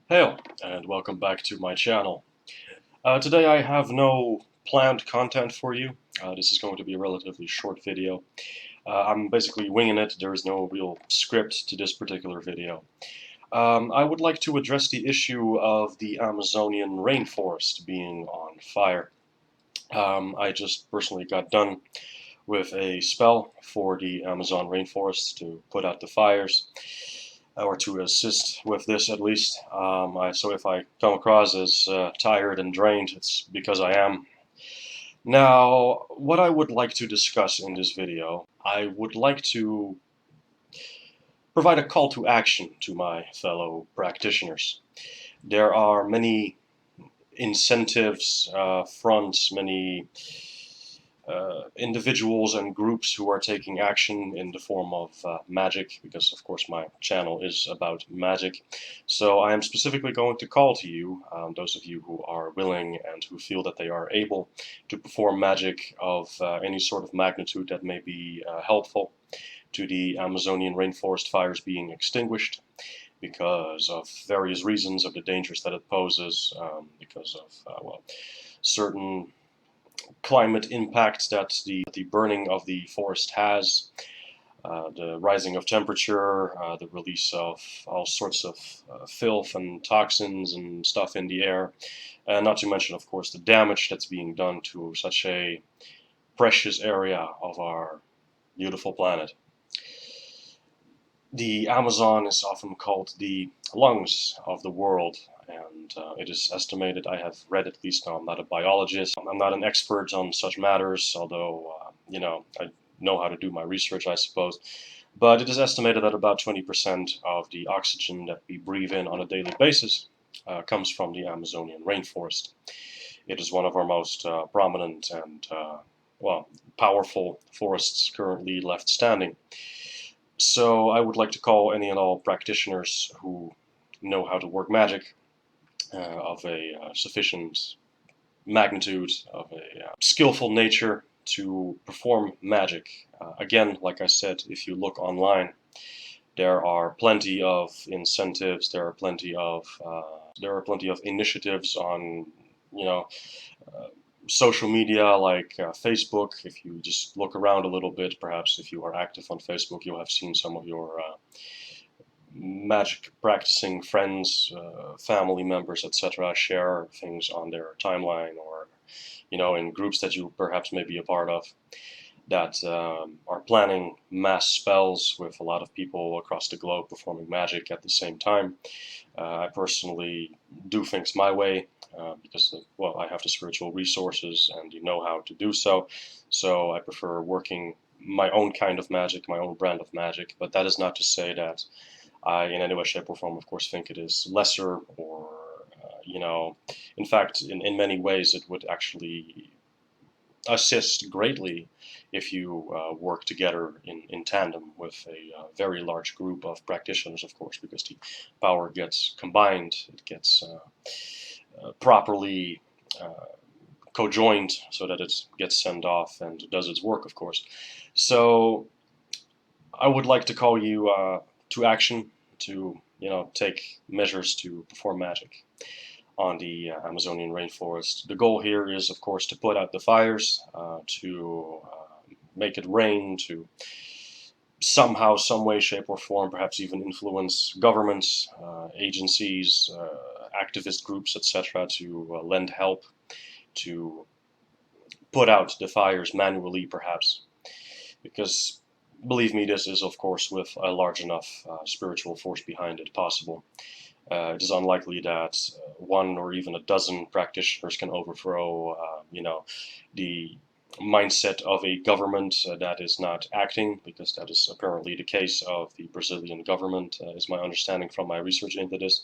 Hail, and welcome back to my channel. Today I have no planned content for you. This is going to be a relatively short video. I'm basically winging it. There is no real script to this particular video. I would like to address the issue of the Amazonian rainforest being on fire. I just personally got done with a spell for the Amazon rainforest to put out the fires, or to assist with this at least. So if I come across as tired and drained, it's because I am. Now, what I would like to discuss in this video, I would like to provide a call to action to my fellow practitioners. There are many incentives, fronts, many individuals and groups who are taking action in the form of magic, because of course my channel is about magic. So I am specifically going to call to you, those of you who are willing and who feel that they are able to perform magic of any sort of magnitude that may be helpful to the Amazonian rainforest fires being extinguished, because of various reasons, of the dangers that it poses, because of well, certain climate impact that the burning of the forest has, the rising of temperature, the release of all sorts of filth and toxins and stuff in the air, and not to mention, of course, the damage that's being done to such a precious area of our beautiful planet. The Amazon is often called the lungs of the world, and it is estimated, I have read at least, now I'm not a biologist, I'm not an expert on such matters, although, I know how to do my research, I suppose, but it is estimated that about 20% of the oxygen that we breathe in on a daily basis comes from the Amazonian rainforest. It is one of our most prominent and, powerful forests currently left standing. So I would like to call any and all practitioners who know how to work magic of a sufficient magnitude, of a skillful nature to perform magic. Again, like I said, if you look online, there are plenty of incentives. There are plenty of initiatives on, you know, social media like Facebook. If you just look around a little bit, perhaps if you are active on Facebook, you'll have seen some of your magic practicing friends, family members, etc. share things on their timeline, or in groups that you perhaps may be a part of, that are planning mass spells with a lot of people across the globe performing magic at the same time. I personally do things my way, because, well, I have the spiritual resources and the know-how to do so. So I prefer working my own kind of magic, my own brand of magic. But that is not to say that I, in any way, shape, or form, of course, think it is lesser, or, in fact, in many ways, it would actually assist greatly if you work together in tandem with a very large group of practitioners, of course, because the power gets combined, it gets properly co-joined so that it gets sent off and does its work, of course. So I would like to call you to action, to take measures to perform magic on the Amazonian rainforest. The goal here is, of course, to put out the fires, to make it rain, to somehow, some way, shape, or form, perhaps even influence governments, agencies, activist groups, etc., to lend help to put out the fires manually, perhaps. Because, believe me, this is, of course, with a large enough spiritual force behind it, possible. It is unlikely that one or even a dozen practitioners can overthrow, the mindset of a government that is not acting, because that is apparently the case of the Brazilian government, is my understanding from my research into this.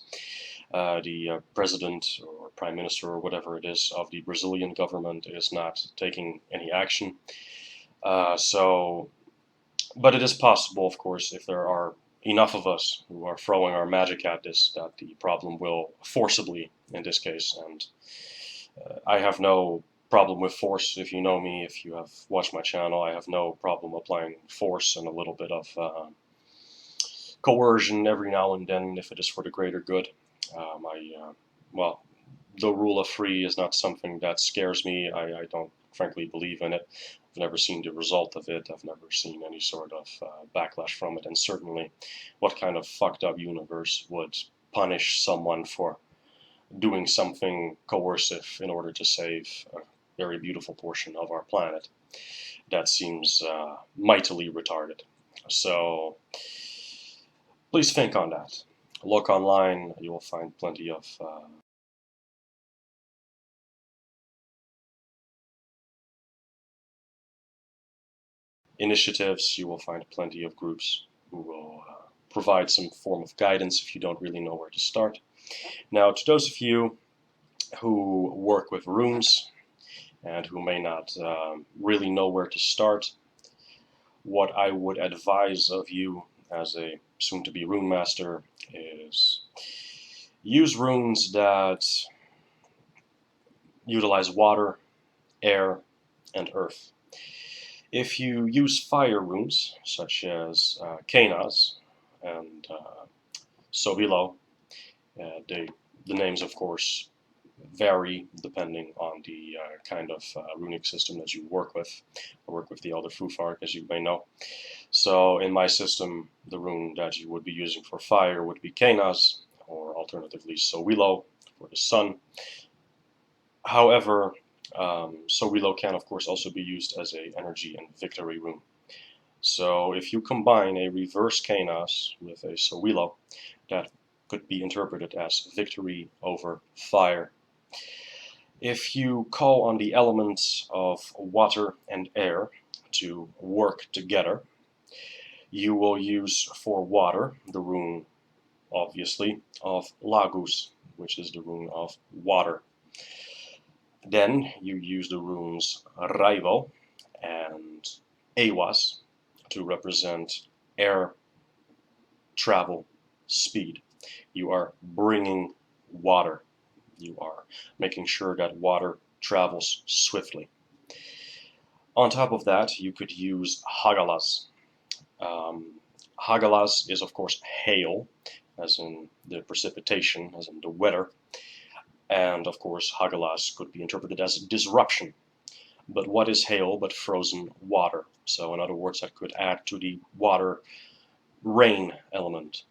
The president or prime minister or whatever it is of the Brazilian government is not taking any action. But it is possible, of course, if there are enough of us who are throwing our magic at this, that the problem will forcibly, in this case. And I have no problem with force. If you know me, if you have watched my channel, I have no problem applying force and a little bit of coercion every now and then if it is for the greater good. Well, the rule of three is not something that scares me. I don't frankly believe in it. I've never seen the result of it. I've never seen any sort of backlash from it. And certainly, what kind of fucked up universe would punish someone for doing something coercive in order to save a very beautiful portion of our planet? That seems mightily retarded. So please think on that. Look online, you will find plenty of initiatives, you will find plenty of groups who will provide some form of guidance if you don't really know where to start. Now, to those of you who work with runes and who may not really know where to start, what I would advise of you as a soon-to-be rune master is use runes that utilize water, air, and earth. If you use fire runes, such as Kanas and Sovilo, the names, of course, vary depending on the kind of runic system that you work with. I work with the Elder Fufark, as you may know. So in my system, the rune that you would be using for fire would be Kanas, or alternatively Sowilo for the sun. However, Sowilo can of course also be used as a energy and victory rune. So if you combine a reverse Kanas with a Sowilo, that could be interpreted as victory over fire. If you call on the elements of water and air to work together, you will use for water the rune, obviously, of Lagus, which is the rune of water. Then you use the runes Raivo and Ewas to represent air travel speed. You are bringing water. You are making sure that water travels swiftly. On top of that, you could use Hagalas. Hagalas is, of course, hail, as in the precipitation, as in the weather. And, of course, Hagalas could be interpreted as disruption. But what is hail but frozen water? So, in other words, that could add to the water rain element.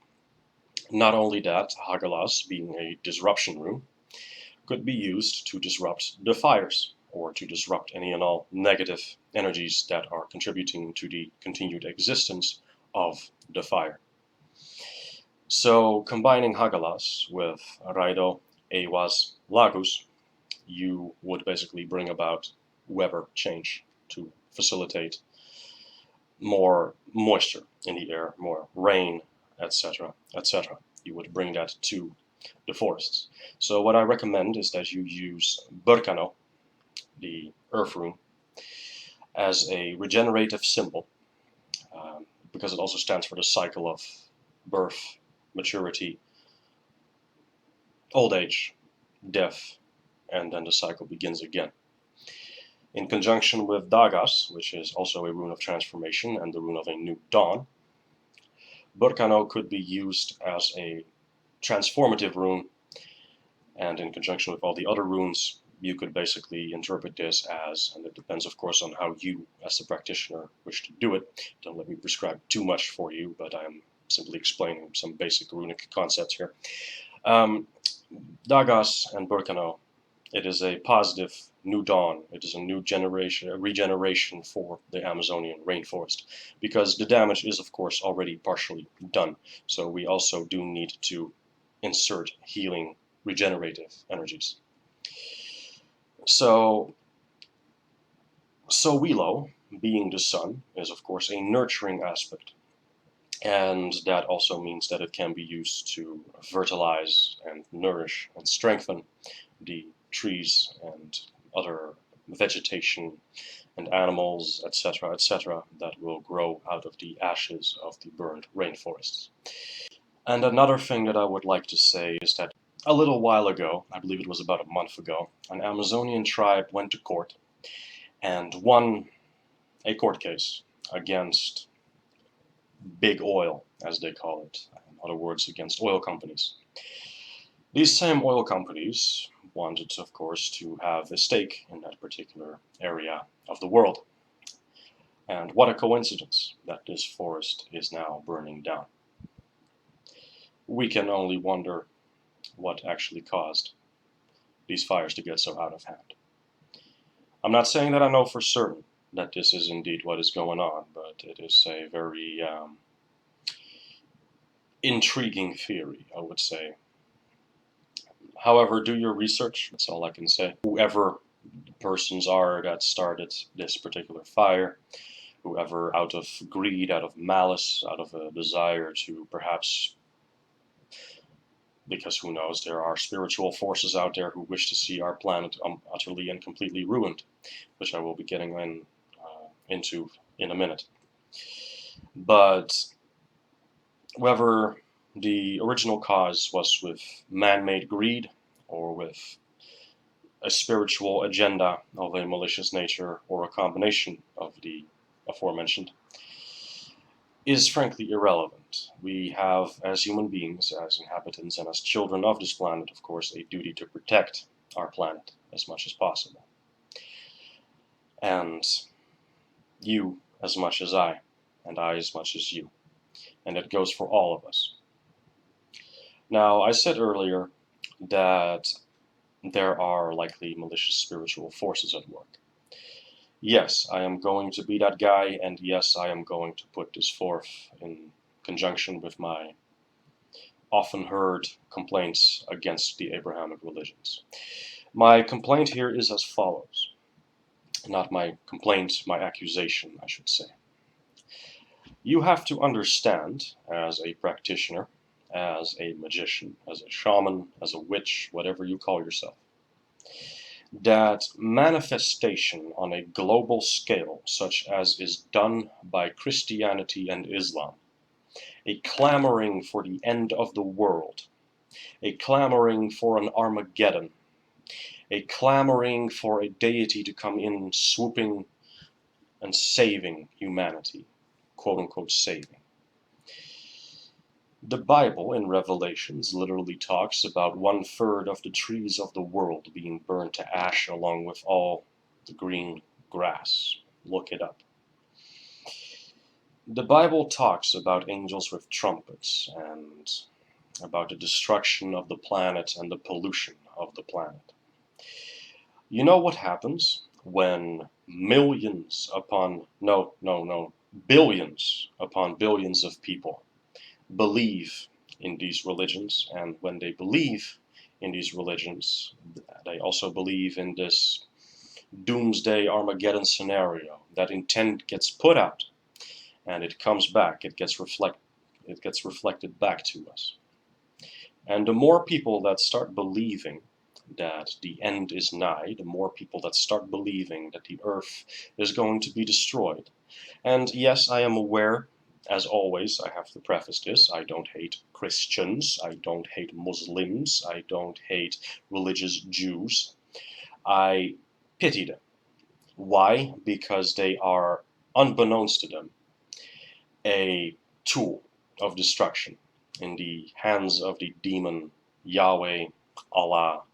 Not only that, Hagalas, being a disruption rune, could be used to disrupt the fires, or to disrupt any and all negative energies that are contributing to the continued existence of the fire. So, combining Hagalas with Raido, Ewas, Lagus, you would basically bring about weather change to facilitate more moisture in the air, more rain, etc., etc. You would bring that to the forests. So what I recommend is that you use Burkano, the earth rune, as a regenerative symbol, because it also stands for the cycle of birth, maturity, old age, death, and then the cycle begins again. In conjunction with Dagas, which is also a rune of transformation and the rune of a new dawn, Burkano could be used as a transformative rune, and in conjunction with all the other runes, you could basically interpret this as, and it depends of course on how you as the practitioner wish to do it. Don't let me prescribe too much for you, but I'm simply explaining some basic runic concepts here. Dagas and Burkano, it is a positive new dawn. It is a new generation, a regeneration for the Amazonian rainforest, because the damage is of course already partially done. So we also do need to insert healing, regenerative energies. So Sowilo, being the sun, is of course a nurturing aspect. And that also means that it can be used to fertilize and nourish and strengthen the trees and other vegetation and animals, etc., that will grow out of the ashes of the burned rainforests. And another thing that I would like to say is that a little while ago, I believe it was about a month ago, an Amazonian tribe went to court and won a court case against big oil, as they call it. In other words, against oil companies. These same oil companies wanted, of course, to have a stake in that particular area of the world. And what a coincidence that this forest is now burning down. We can only wonder what actually caused these fires to get so out of hand. I'm not saying that I know for certain that this is indeed what is going on, but it is a very intriguing theory, I would say. However, do your research, that's all I can say. Whoever the persons are that started this particular fire, whoever out of greed, out of malice, out of a desire to perhaps, because who knows, there are spiritual forces out there who wish to see our planet utterly and completely ruined, which I will be getting into in a minute. But whether the original cause was with man-made greed or with a spiritual agenda of a malicious nature or a combination of the aforementioned, is frankly irrelevant. We have, as human beings, as inhabitants, and as children of this planet, of course, a duty to protect our planet as much as possible. And you as much as I, and I as much as you. And it goes for all of us. Now, I said earlier that there are likely malicious spiritual forces at work. Yes, I am going to be that guy, and yes, I am going to put this forth in conjunction with my often heard complaints against the Abrahamic religions. My complaint here is as follows. Not my complaint, my accusation, I should say. You have to understand, as a practitioner, as a magician, as a shaman, as a witch, whatever you call yourself, that manifestation on a global scale, such as is done by Christianity and Islam, a clamoring for the end of the world, a clamoring for an Armageddon, a clamoring for a deity to come in swooping and saving humanity, quote unquote saving. The Bible in Revelations literally talks about 1/3 of the trees of the world being burned to ash along with all the green grass. Look it up. The Bible talks about angels with trumpets and about the destruction of the planet and the pollution of the planet. You know what happens when millions upon, billions upon billions of people believe in these religions, and when they believe in these religions, they also believe in this doomsday Armageddon scenario. That intent gets put out, and it comes back. It gets reflected back to us. And the more people that start believing that the end is nigh, the more people that start believing that the earth is going to be destroyed. And yes, I am aware. As always, I have to preface this, I don't hate Christians, I don't hate Muslims, I don't hate religious Jews. I pity them. Why? Because they are, unbeknownst to them, a tool of destruction in the hands of the demon Yahweh, Allah.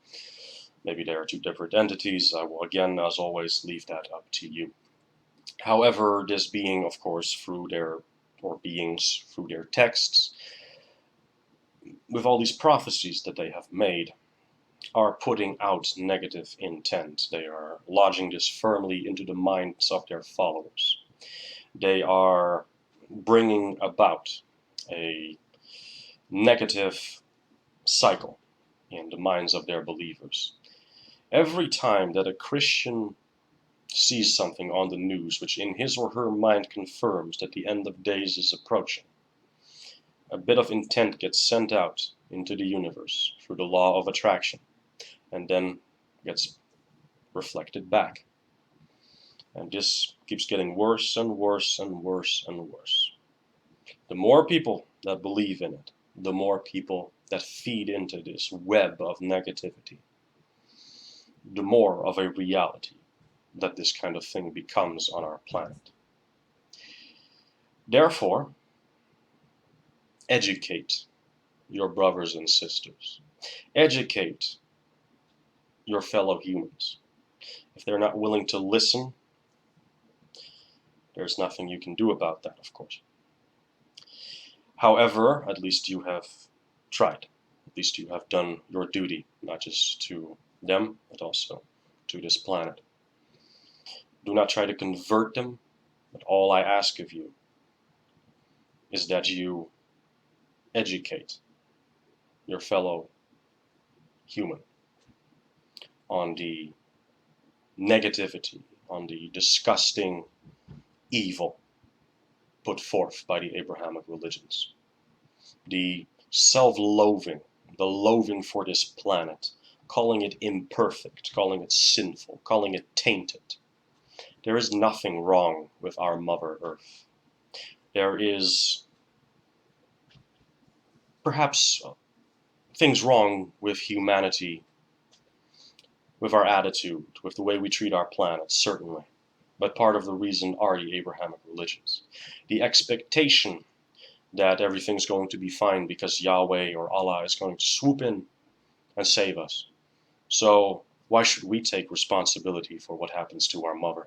Maybe there are two different entities. I will again, as always, leave that up to you. However, this being, of course, through their texts, with all these prophecies that they have made, are putting out negative intent. They are lodging this firmly into the minds of their followers. They are bringing about a negative cycle in the minds of their believers. Every time that a Christian sees something on the news which in his or her mind confirms that the end of days is approaching, a bit of intent gets sent out into the universe through the law of attraction, and then gets reflected back. And this keeps getting worse and worse and worse and worse. The more people that believe in it, the more people that feed into this web of negativity, the more of a reality that this kind of thing becomes on our planet. Therefore, educate your brothers and sisters. Educate your fellow humans. If they're not willing to listen, there's nothing you can do about that, of course. However, at least you have tried. At least you have done your duty, not just to them, but also to this planet. Do not try to convert them, but all I ask of you is that you educate your fellow human on the negativity, on the disgusting evil put forth by the Abrahamic religions, the self-loathing, the loathing for this planet, calling it imperfect, calling it sinful, calling it tainted. There is nothing wrong with our Mother Earth. There is perhaps things wrong with humanity, with our attitude, with the way we treat our planet, certainly. But part of the reason are the Abrahamic religions. The expectation that everything's going to be fine because Yahweh or Allah is going to swoop in and save us. So why should we take responsibility for what happens to our mother?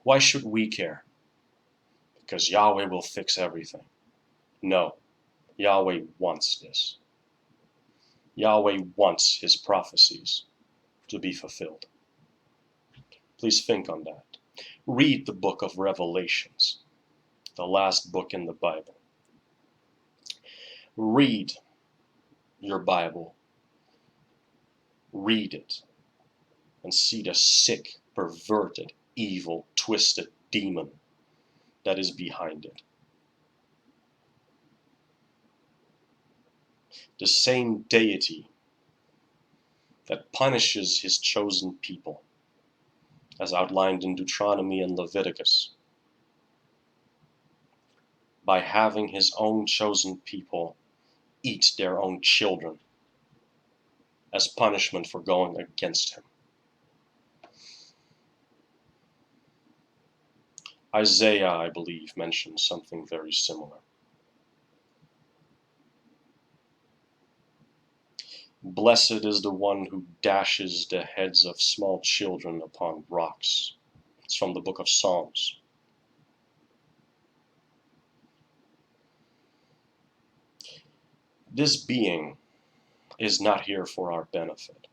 Why should we care? Because Yahweh will fix everything. No, Yahweh wants this. Yahweh wants his prophecies to be fulfilled. Please think on that. Read the book of Revelations, the last book in the Bible. Read your Bible. Read it and see the sick, perverted, evil, twisted demon that is behind it. The same deity that punishes his chosen people, as outlined in Deuteronomy and Leviticus, by having his own chosen people eat their own children as punishment for going against him. Isaiah, I believe, mentions something very similar. Blessed is the one who dashes the heads of small children upon rocks. It's from the book of Psalms. This being is not here for our benefit.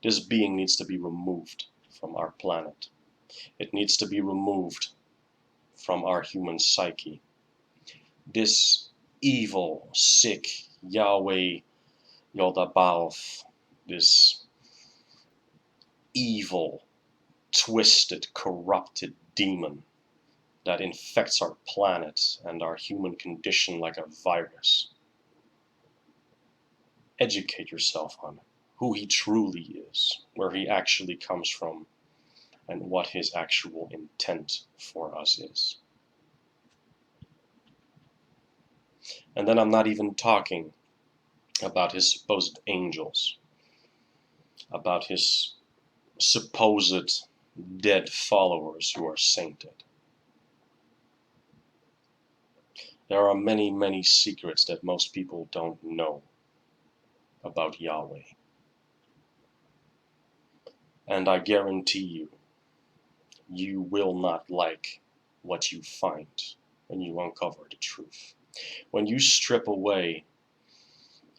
This being needs to be removed from our planet. It needs to be removed from our human psyche. This evil, sick Yahweh Yodabalth, this evil, twisted, corrupted demon that infects our planet and our human condition like a virus. Educate yourself on who he truly is, where he actually comes from, and what his actual intent for us is. And then I'm not even talking about his supposed angels, about his supposed dead followers who are sainted. There are many, many secrets that most people don't know about Yahweh. And I guarantee you, you will not like what you find when you uncover the truth. When you strip away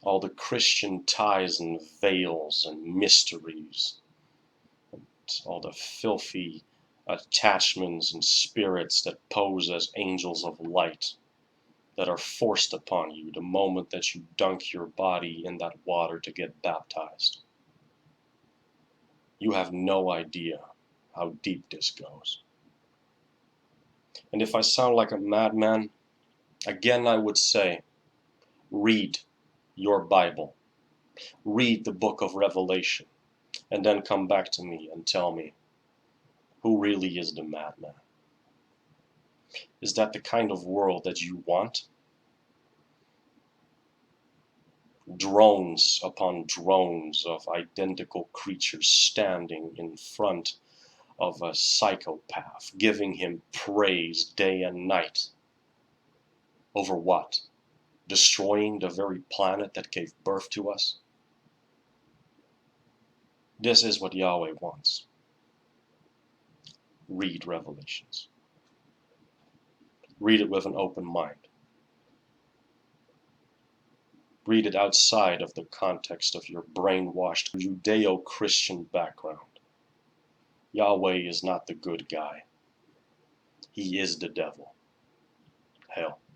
all the Christian ties and veils and mysteries, and all the filthy attachments and spirits that pose as angels of light that are forced upon you the moment that you dunk your body in that water to get baptized. You have no idea how deep this goes. And if I sound like a madman, again I would say, read your Bible. Read the book of Revelation, and then come back to me and tell me, who really is the madman? Is that the kind of world that you want? Drones upon drones of identical creatures standing in front of a psychopath, giving him praise day and night. Over what? destroying the very planet that gave birth to us. This is what Yahweh wants. Read Revelations. Read it with an open mind. Read it outside of the context of your brainwashed Judeo-Christian background. Yahweh is not the good guy. He is the devil. Hell.